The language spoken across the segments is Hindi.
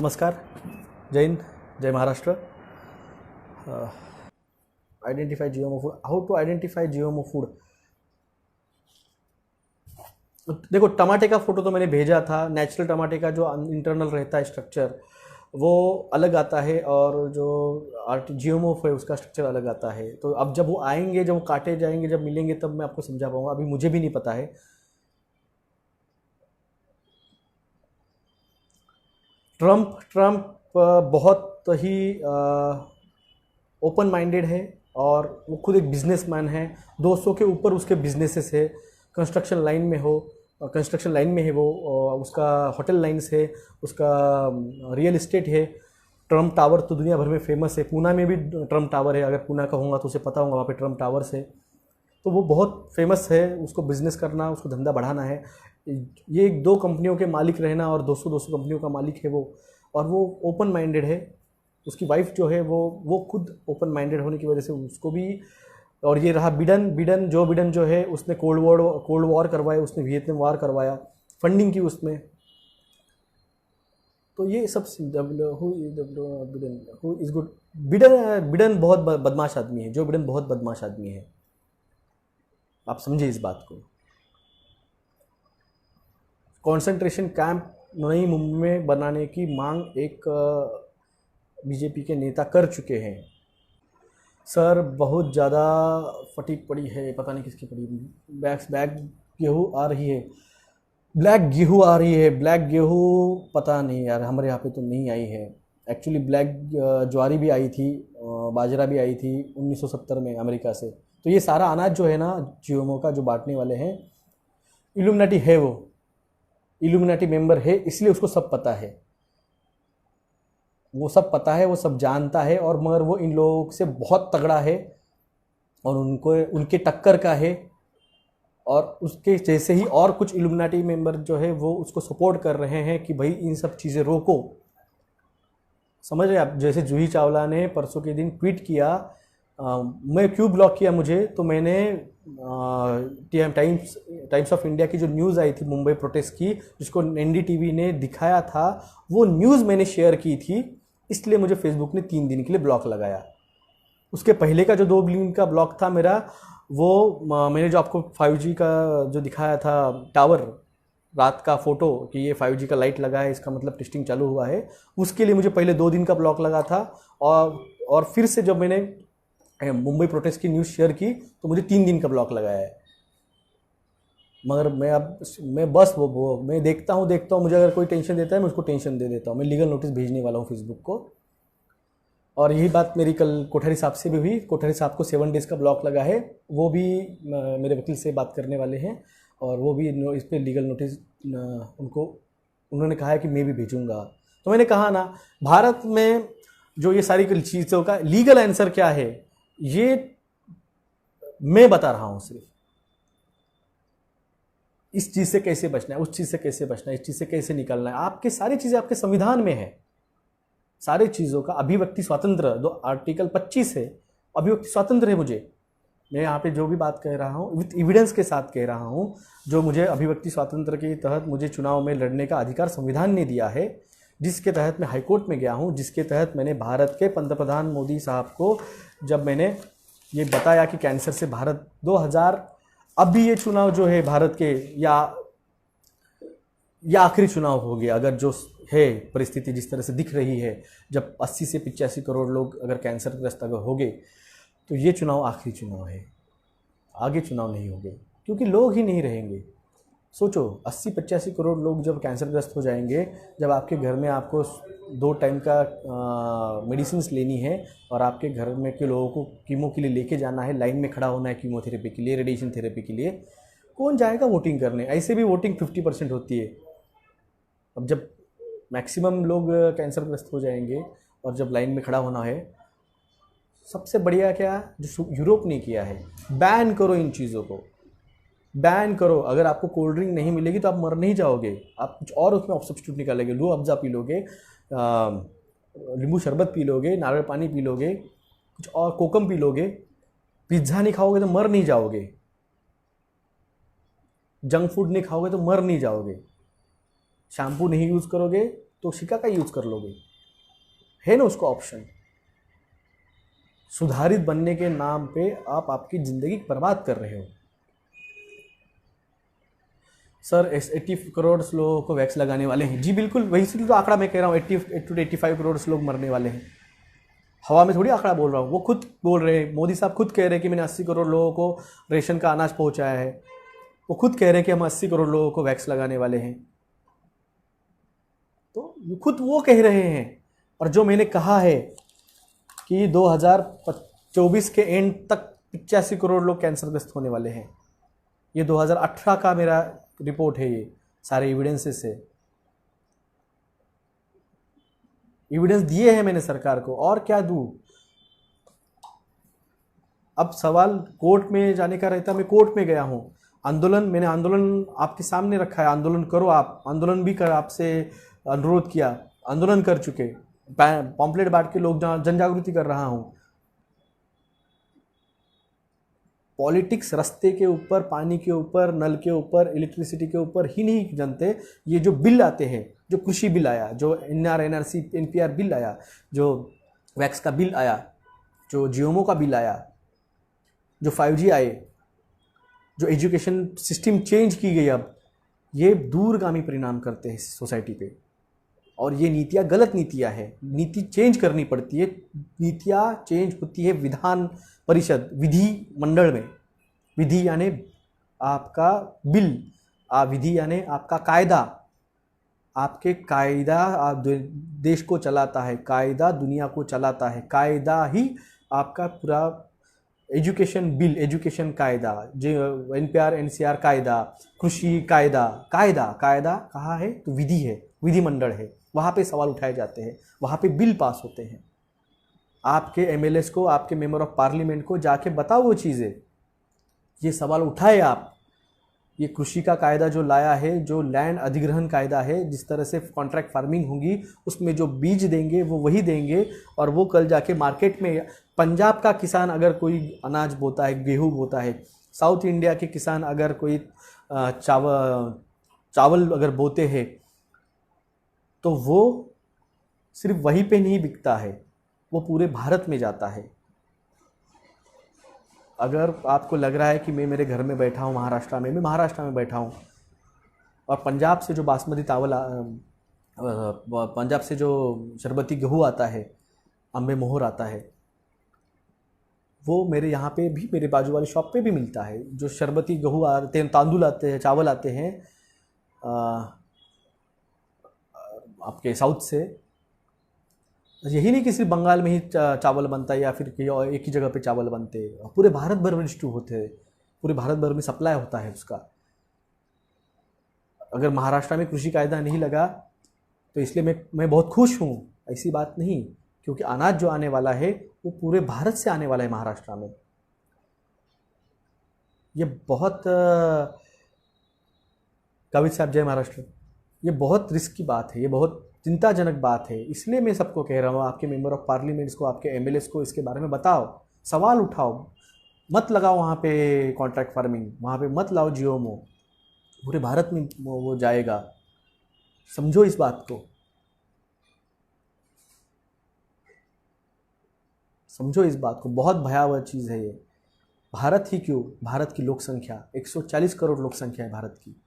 नमस्कार, जय हिंद, जय Maharashtra. Identify GMO food, how to identify GMO food. देखो, टमाटे का फोटो तो मैंने भेजा था। नेचुरल टमाटे का जो इंटरनल रहता है स्ट्रक्चर वो अलग आता है, और जो जीएमओ है उसका स्ट्रक्चर अलग आता है। तो अब जब वो आएंगे, जब वो काटे जाएंगे, जब मिलेंगे, तब मैं आपको समझा पाऊंगा। अभी मुझे भी नहीं पता है। ट्रम्प बहुत ही ओपन माइंडेड है, और वो खुद एक बिजनेसमैन है। 200 के ऊपर उसके बिजनेसेस है। कंस्ट्रक्शन लाइन में है वो, उसका होटल लाइन्स है, उसका रियल इस्टेट है। ट्रम्प टावर तो दुनिया भर में फेमस है। पूना में भी ट्रम्प टावर है। अगर पूना का होगा तो उसे पता होगा, वहाँ पे ट्रम्प टावर्स है। तो वो बहुत फेमस है। उसको बिजनेस करना, उसको धंधा बढ़ाना है। ये एक दो कंपनियों के मालिक रहना, और 200 कंपनियों का मालिक है वो, और वो ओपन माइंडेड है। उसकी वाइफ जो है वो खुद ओपन माइंडेड होने की वजह से उसको भी। और ये रहा बिडन जो है, उसने कोल्ड वॉर करवाया, उसने वियतनाम वार करवाया, फंडिंग की उसमें। तो ये सब हु इज गुड। बिडन बहुत बदमाश आदमी है। जो बिडन बहुत बदमाश आदमी है, आप समझे इस बात को। कंसंट्रेशन कैंप नई मुंबई में बनाने की मांग एक बीजेपी के नेता कर चुके हैं। सर, बहुत ज़्यादा फटीक पड़ी है, पता नहीं किसकी पड़ी। बैग गेहूँ आ रही है, ब्लैक गेहूँ आ रही है। ब्लैक गेहूँ पता नहीं यार, हमारे यहाँ पे तो नहीं आई है। एक्चुअली ब्लैक ज्वारी भी आई थी, बाजरा भी आई थी 1970 में अमेरिका से। तो ये सारा अनाज जो है ना, जीएमओ का जो बांटने वाले हैं, इल्यूमिनाटी है। वो इल्यूमिनाटी मेंबर है, इसलिए उसको सब पता है। वो सब पता है, वो सब जानता है। और मगर वो इन लोगों से बहुत तगड़ा है, और उनके टक्कर का है। और उसके जैसे ही और कुछ इल्यूमिनाटी मेंबर जो है वो उसको सपोर्ट कर रहे हैं कि भाई इन सब चीज़ें रोको। समझ रहे आप। जैसे जूही चावला ने परसों के दिन ट्वीट किया, मैं क्यों ब्लॉक किया मुझे, तो मैंने टाइम्स ऑफ इंडिया की जो न्यूज़ आई थी मुंबई प्रोटेस्ट की, जिसको एनडीटीवी ने दिखाया था, वो न्यूज़ मैंने शेयर की थी, इसलिए मुझे फेसबुक ने 3 दिन के लिए ब्लॉक लगाया। उसके पहले का जो 2 दिन का ब्लॉक था मेरा, वो मैंने जो आपको 5G का जो दिखाया था टावर, रात का फोटो कि ये 5G का लाइट लगा है, इसका मतलब टेस्टिंग चालू हुआ है, उसके लिए मुझे पहले 2 दिन का ब्लॉक लगा था। और फिर से जब मैंने मुंबई प्रोटेस्ट की न्यूज़ शेयर की तो मुझे 3 दिन का ब्लॉक लगाया है। मगर मैं बस वो मैं देखता हूँ मुझे अगर कोई टेंशन देता है मैं उसको टेंशन दे देता हूँ। मैं लीगल नोटिस भेजने वाला हूँ फेसबुक को। और यही बात मेरी कल कोठारी साहब से भी हुई। कोठारी साहब को 7 डेज़ का ब्लॉक लगा है। वो भी मेरे वकील से बात करने वाले हैं, और वो भी इस पर लीगल नोटिस उन्होंने कहा है कि मैं भी भेजूँगा। तो मैंने कहा ना, भारत में जो ये सारी चीज़ों का लीगल आंसर क्या है, ये मैं बता रहा हूँ। सिर्फ इस चीज़ से कैसे बचना है, उस चीज़ से कैसे बचना है, इस चीज़ से कैसे निकलना है, आपके सारी चीज़ें आपके संविधान में है। सारी चीज़ों का अभिव्यक्ति स्वातंत्र, जो आर्टिकल 25 है, अभिव्यक्ति स्वातंत्र है। मैं यहाँ पे जो भी बात कह रहा हूँ विथ एविडेंस के साथ कह रहा हूँ। जो मुझे अभिव्यक्ति स्वातंत्र के तहत मुझे चुनाव में लड़ने का अधिकार संविधान ने दिया है, जिसके तहत मैं हाईकोर्ट में गया हूँ, जिसके तहत मैंने भारत के पंतप्रधान मोदी साहब को जब मैंने ये बताया कि कैंसर से भारत 2000, अब भी ये चुनाव जो है भारत के या आखिरी चुनाव हो गया, अगर जो है परिस्थिति जिस तरह से दिख रही है, जब 80 से 85 करोड़ लोग अगर कैंसरग्रस्त अगर हो गए, तो ये चुनाव आखिरी चुनाव है। आगे चुनाव नहीं होंगे, क्योंकि लोग ही नहीं रहेंगे। सोचो, 80-85 करोड़ लोग जब कैंसरग्रस्त हो जाएंगे, जब आपके घर में आपको 2 टाइम का मेडिसिन लेनी है, और आपके घर में के लोगों को कीमो के लिए लेके जाना है, लाइन में खड़ा होना है कीमोथेरेपी के लिए, रेडिएशन थेरेपी के लिए, कौन जाएगा वोटिंग करने। ऐसे भी वोटिंग 50% होती है। अब जब मैक्सिमम लोग कैंसरग्रस्त हो जाएंगे और जब लाइन में खड़ा होना है, सबसे बढ़िया क्या जो यूरोप ने किया है, बैन करो इन चीज़ों को, बैन करो। अगर आपको कोल्ड ड्रिंक नहीं मिलेगी तो आप मर नहीं जाओगे, आप कुछ और उसमें आप सब्स्टिट्यूट निकालेंगे। रूह अफ़ज़ा पी लोगे, नींबू शरबत पी लोगे, नारियल पानी पी लोगे, कुछ और कोकम पी लोगे। पिज्ज़ा नहीं खाओगे तो मर नहीं जाओगे, जंक फूड नहीं खाओगे तो मर नहीं जाओगे, शैम्पू नहीं यूज़ करोगे तो शिकाकाई यूज कर लोगे, है ना उसका ऑप्शन। सुधारित बनने के नाम पे आप आपकी जिंदगी बर्बाद कर रहे हो। सर 80 करोड़ लोगों को वैक्स लगाने वाले हैं। जी बिल्कुल, वही से तो आंकड़ा मैं कह रहा हूँ, 80 to 85 करोड़ लोग मरने वाले हैं। हवा में थोड़ी आंकड़ा बोल रहा हूँ, वो खुद बोल रहे हैं, मोदी साहब खुद कह रहे हैं कि मैंने 80 करोड़ लोगों को रेशन का अनाज पहुंचाया है। वो खुद कह रहे हैं कि हम 80 करोड़ लोगों को वैक्स लगाने वाले हैं। तो खुद वो कह रहे हैं। और जो मैंने कहा है कि 2024 के एंड तक 85 करोड़ लोग कैंसरग्रस्त होने वाले हैं, ये 2018 का मेरा रिपोर्ट है, ये सारे एविडेंसेस है, एविडेंस दिए हैं मैंने सरकार को, और क्या दूं। अब सवाल कोर्ट में जाने का रहता, मैं कोर्ट में गया हूं। मैंने आंदोलन आपके सामने रखा है, आंदोलन करो आप, आंदोलन भी कर, आपसे अनुरोध किया, आंदोलन कर चुके, पॉम्पलेट बांट के लोग जन जागृति कर रहा हूं। पॉलिटिक्स रास्ते के ऊपर, पानी के ऊपर, नल के ऊपर, इलेक्ट्रिसिटी के ऊपर ही नहीं जनते। ये जो बिल आते हैं, जो कृषि बिल आया, जो NRC NPR बिल आया, जो वैक्स का बिल आया, जो GMO का बिल आया, जो 5G आए, जो एजुकेशन सिस्टम चेंज की गई, अब ये दूरगामी परिणाम करते हैं सोसाइटी पे। और ये नीतियाँ गलत नीतियाँ हैं, नीति चेंज करनी पड़ती है। नीतियाँ चेंज होती है विधान परिषद, विधि मंडल में। विधि यानी आपका बिल, विधि यानी आपका कायदा, आपके कायदा देश को चलाता है, कायदा दुनिया को चलाता है, कायदा ही आपका पूरा एजुकेशन बिल, एजुकेशन कायदा, जो NPR NCR कायदा, कृषि कायदा, कायदा कहाँ है तो विधि है, विधिमंडल है, वहाँ पे सवाल उठाए जाते हैं, वहाँ पे बिल पास होते हैं। आपके MLAs को, आपके मेंबर ऑफ पार्लियामेंट को जाके बताओ वो चीज़ें, ये सवाल उठाए आप। ये कृषि का कायदा जो लाया है, जो लैंड अधिग्रहण कायदा है, जिस तरह से कॉन्ट्रैक्ट फार्मिंग होगी, उसमें जो बीज देंगे वो वही देंगे, और वो कल जाके मार्केट में, पंजाब का किसान अगर कोई अनाज बोता है, गेहूँ बोता है, साउथ इंडिया के किसान अगर कोई चावल अगर बोते हैं, तो वो सिर्फ वहीं पे नहीं बिकता है, वो पूरे भारत में जाता है। अगर आपको लग रहा है कि मैं मेरे घर में बैठा हूँ महाराष्ट्र में, मैं महाराष्ट्र में बैठा हूँ, और पंजाब से जो बासमती चावल, पंजाब से जो शरबती गेहूँ आता है, अम्बे मोहर आता है, वो मेरे यहाँ पे भी, मेरे बाजू वाली शॉप पे भी मिलता है। जो शरबती गेहूँ आते हैं, तांदुल आते हैं, चावल आते हैं आपके साउथ से, यही नहीं कि सिर्फ बंगाल में ही चावल बनता है या फिर एक ही जगह पे चावल बनते हैं, पूरे भारत भर में डिस्ट्रीब्यूट होते हैं, पूरे भारत भर में सप्लाई होता है उसका। अगर महाराष्ट्र में कृषि कायदा नहीं लगा तो इसलिए मैं बहुत खुश हूँ, ऐसी बात नहीं, क्योंकि अनाज जो आने वाला है वो पूरे भारत से आने वाला है महाराष्ट्र में। ये बहुत कवित साहब जय महाराष्ट्र, ये बहुत रिस्क की बात है, ये बहुत चिंताजनक बात है। इसलिए मैं सबको कह रहा हूँ, आपके मेंबर ऑफ पार्लियामेंट्स को, आपके MLAs को इसके बारे में बताओ, सवाल उठाओ, मत लगाओ वहाँ पे कॉन्ट्रैक्ट फार्मिंग, वहाँ पे मत लाओ GMO, पूरे भारत में वो जाएगा। समझो इस बात को, समझो इस बात को, बहुत भयावह चीज़ है ये। भारत ही क्यों, भारत की लोक संख्या 140 करोड़ लोक संख्या है भारत की।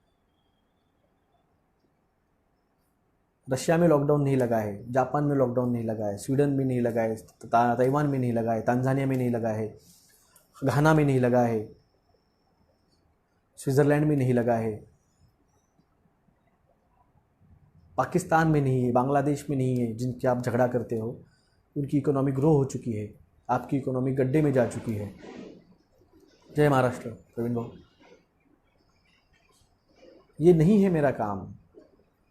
रशिया में लॉकडाउन नहीं लगा है, जापान में लॉकडाउन नहीं लगा है, स्वीडन में नहीं लगा है, ताइवान में नहीं लगा है, तंजानिया में नहीं लगा है, घाना में नहीं लगा है, स्विट्ज़रलैंड में नहीं लगा है, पाकिस्तान में नहीं है, बांग्लादेश में नहीं है, जिनके आप झगड़ा करते हो, उनकी इकोनॉमी ग्रो हो चुकी है, आपकी इकोनॉमी गड्ढे में जा चुकी है। जय महाराष्ट्र प्रवीण भाऊ। ये नहीं है मेरा काम,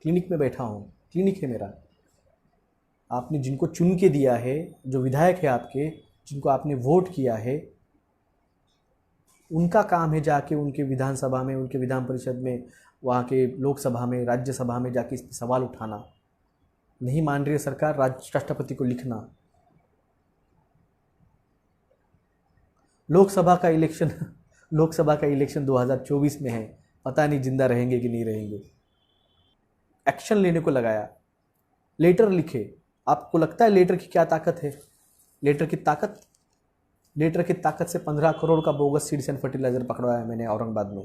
क्लिनिक में बैठा हूँ, क्लिनिक है मेरा। आपने जिनको चुन के दिया है, जो विधायक है आपके, जिनको आपने वोट किया है, उनका काम है जाके उनके विधानसभा में, उनके विधान परिषद में, वहाँ के लोकसभा में, राज्यसभा में जाके इस सवाल उठाना। नहीं मान रही है सरकार, राष्ट्रपति को लिखना। लोकसभा का इलेक्शन 2024 में है, पता नहीं जिंदा रहेंगे कि नहीं रहेंगे। एक्शन लेने को लगाया, लेटर लिखे। आपको लगता है लेटर की क्या ताकत है? लेटर की ताकत से 15 करोड़ का बोगस सीड्स एंड फर्टिलाइजर पकड़वाया है मैंने औरंगाबाद में।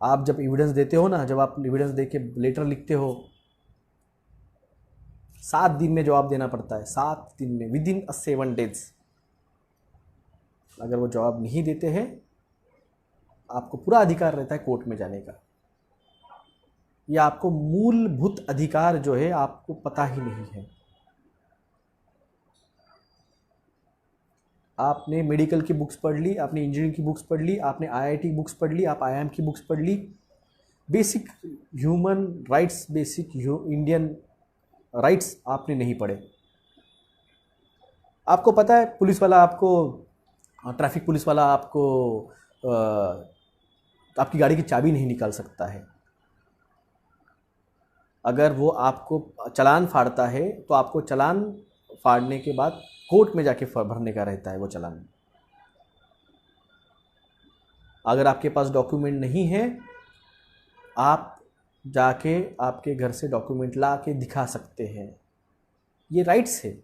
आप जब एविडेंस देते हो ना, जब आप एविडेंस दे के लेटर लिखते हो, 7 दिन में जवाब देना पड़ता है, 7 दिन में, विद इन 7 days। अगर वो जवाब नहीं देते हैं, आपको पूरा अधिकार रहता है कोर्ट में जाने का। या आपको मूलभूत अधिकार जो है आपको पता ही नहीं है। आपने मेडिकल की बुक्स पढ़ ली, आपने इंजीनियरिंग की बुक्स पढ़ ली, आपने आईआईटी बुक्स पढ़ ली, आप आईआईएम की बुक्स पढ़ ली, basic human rights, basic Indian rights आपने नहीं पढ़े। आपको पता है पुलिस वाला आपको, ट्रैफिक पुलिस वाला आपको आपकी गाड़ी की चाबी नहीं निकाल सकता है। अगर वो आपको चालान फाड़ता है तो आपको चालान फाड़ने के बाद कोर्ट में जाके भरने का रहता है वो चालान। अगर आपके पास डॉक्यूमेंट नहीं है, आप जाके आपके घर से डॉक्यूमेंट ला के दिखा सकते हैं। ये राइट्स है,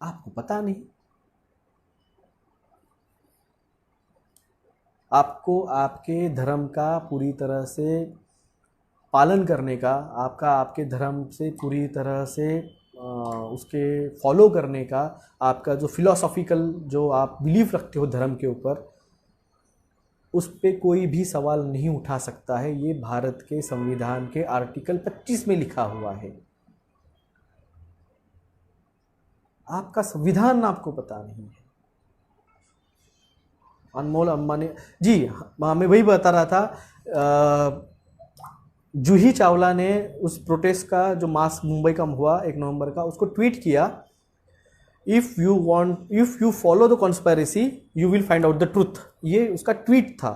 आपको पता नहीं। आपको आपके धर्म का पूरी तरह से पालन करने का, आपके धर्म से पूरी तरह से उसके फॉलो करने का, आपका जो फिलॉसॉफिकल जो आप बिलीफ रखते हो धर्म के ऊपर, उस पे कोई भी सवाल नहीं उठा सकता है। ये भारत के संविधान के आर्टिकल 25 में लिखा हुआ है। आपका संविधान आपको पता नहीं है। अनमोल अंबानी जी, मैं वही बता रहा था, जूही चावला ने उस प्रोटेस्ट का जो मास मुंबई का हुआ 1 नवंबर का, उसको ट्वीट किया, if you follow the conspiracy you will find out the truth. ये उसका ट्वीट था,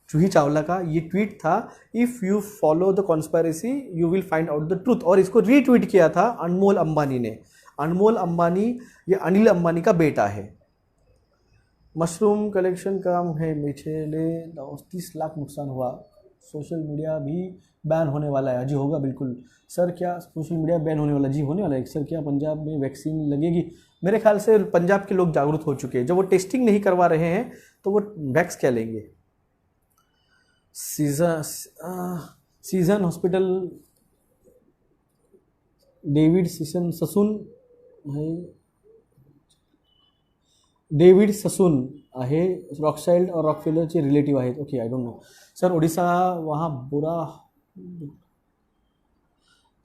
जूही चावला का ये ट्वीट था, if you follow the conspiracy you will find out the truth. और इसको रीट्वीट किया था अनमोल अंबानी ने। अनमोल अंबानी ये अनिल अंबानी का बेटा है। मशरूम कलेक्शन काम है, पिछले 30 लाख नुकसान हुआ, सोशल मीडिया भी बैन होने वाला है। जी होगा बिल्कुल सर, क्या सोशल मीडिया बैन होने वाला? जी होने वाला है सर। क्या पंजाब में वैक्सीन लगेगी? मेरे ख्याल से पंजाब के लोग जागरूक हो चुके हैं। जब वो टेस्टिंग नहीं करवा रहे हैं तो वो वैक्स क्या लेंगे? सीजन हॉस्पिटल डेविड ससून आहे, रॉकसाइल्ड और रॉकफेलरचे रिलेटिव्ह आहेत। Okay, I don't know sir. Orissa वहाँ बुरा,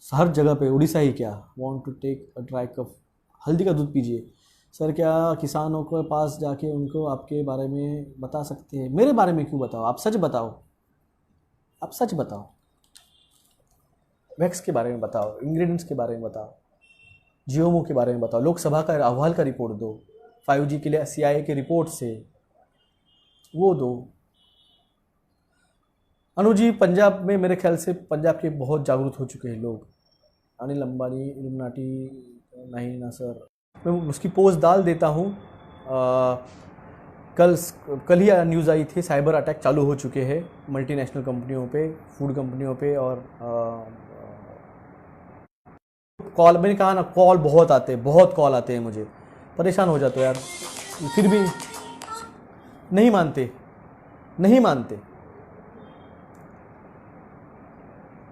हर जगह पे उड़ीसा ही क्या? Want to take a dry cup, हल्दी का दूध पीजिए। सर क्या किसानों के पास जाके उनको आपके बारे में बता सकते हैं? मेरे बारे में क्यों बताओ? आप सच बताओ, आप सच बताओ, वैक्स के बारे में बताओ, इंग्रेडिएंट्स के बारे में बताओ, जीओमओ के बारे में बताओ, लोकसभा का अहवाल का रिपोर्ट दो, 5G के लिए CIA के रिपोर्ट से वो दो। अनु जी, पंजाब में मेरे ख्याल से पंजाब के बहुत जागरूक हो चुके हैं लोग। अनिल अंबानी इल्यूमिनाटी नहीं ना सर, मैं उसकी पोस्ट डाल देता हूँ। कल ही न्यूज़ आई थी, साइबर अटैक चालू हो चुके हैं मल्टीनेशनल कंपनियों पे, फूड कंपनियों पे। और कॉल, मैंने कहा ना, कॉल बहुत आते हैं, बहुत कॉल आते हैं, मुझे परेशान हो जाते हो यार। फिर भी नहीं मानते, नहीं मानते,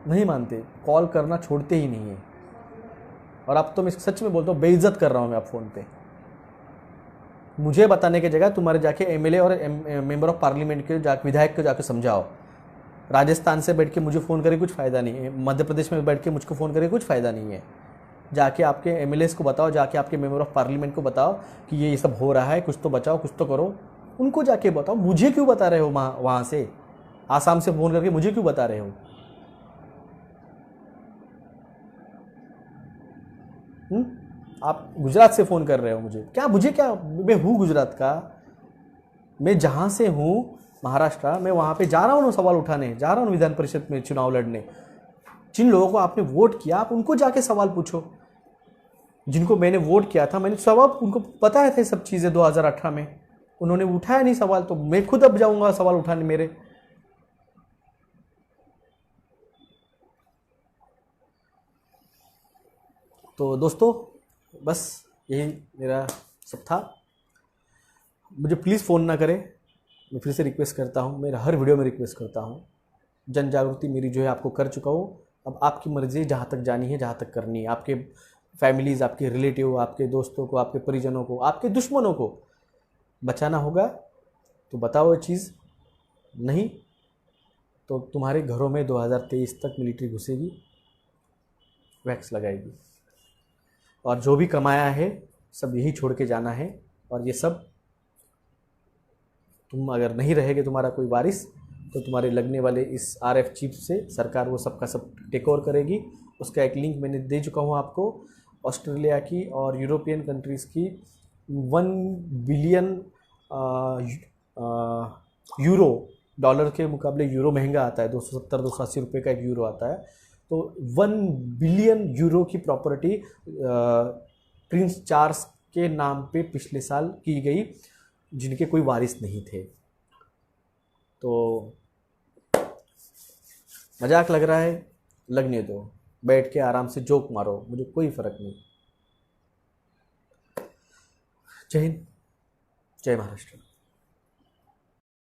नहीं मानते, कॉल करना छोड़ते ही नहीं है। और अब तो मैं सच में बोलता हूँ, बेइज्जत कर रहा हूँ मैं आप फ़ोन पे। मुझे बताने की जगह तुम्हारे जाके MLA और मेंबर ऑफ पार्लियामेंट के विधायक को जाके समझाओ। राजस्थान से बैठ के मुझे फ़ोन करके कुछ फ़ायदा नहीं है, मध्य प्रदेश में बैठ के मुझको फ़ोन करके कुछ फ़ायदा नहीं है। जाके आपके MLAs को बताओ, जाके आपके मेंबर ऑफ पार्लियामेंट को बताओ कि ये सब हो रहा है, कुछ तो बचाओ, कुछ तो करो। उनको जाके बताओ, मुझे क्यों बता रहे हो? वहाँ से आसाम से फ़ोन करके मुझे क्यों बता रहे हो? आप गुजरात से फ़ोन कर रहे हो मुझे, क्या मुझे क्या, मैं हूँ गुजरात का, मैं जहाँ से हूँ महाराष्ट्र, मैं वहाँ पे जा रहा हूँ ना सवाल उठाने, जा रहा हूँ विधान परिषद में चुनाव लड़ने। जिन लोगों को आपने वोट किया, आप उनको जाके सवाल पूछो। जिनको मैंने वोट किया था, मैंने सवाल, उनको पता है सब चीज़ें 2018 में, उन्होंने उठाया नहीं सवाल, तो मैं खुद अब जाऊँगा सवाल उठाने मेरे। तो दोस्तों बस यही मेरा सब था। मुझे प्लीज़ फ़ोन ना करें, मैं फिर से रिक्वेस्ट करता हूँ, मेरा हर वीडियो में रिक्वेस्ट करता हूँ। जन जागृति मेरी जो है आपको कर चुका हूँ, अब आपकी मर्ज़ी जहाँ तक जानी है, जहाँ तक करनी है। आपके फैमिलीज़, आपके रिलेटिव, आपके दोस्तों को, आपके परिजनों को, आपके दुश्मनों को बचाना होगा तो बताओ ये चीज़, नहीं तो तुम्हारे घरों में 2023 तक मिलिट्री घुसेगी, वैक्स लगाएगी, और जो भी कमाया है सब यही छोड़ के जाना है। और ये सब तुम अगर नहीं रहेगे, तुम्हारा कोई वारिस, तो तुम्हारे लगने वाले इस RF चिप से सरकार वो सब का सब टेक ओवर करेगी। उसका एक लिंक मैंने दे चुका हूँ आपको। ऑस्ट्रेलिया की और यूरोपियन कंट्रीज़ की 1 बिलियन यूरो, डॉलर के मुकाबले यूरो महंगा आता है, 270-280 रुपये का एक यूरो आता है। तो 1 बिलियन यूरो की प्रॉपर्टी प्रिंस चार्ल्स के नाम पे पिछले साल की गई, जिनके कोई वारिस नहीं थे। तो मजाक लग रहा है, लगने दो, बैठ के आराम से जोक मारो, मुझे कोई फ़र्क नहीं। जय हिंद, जय महाराष्ट्र।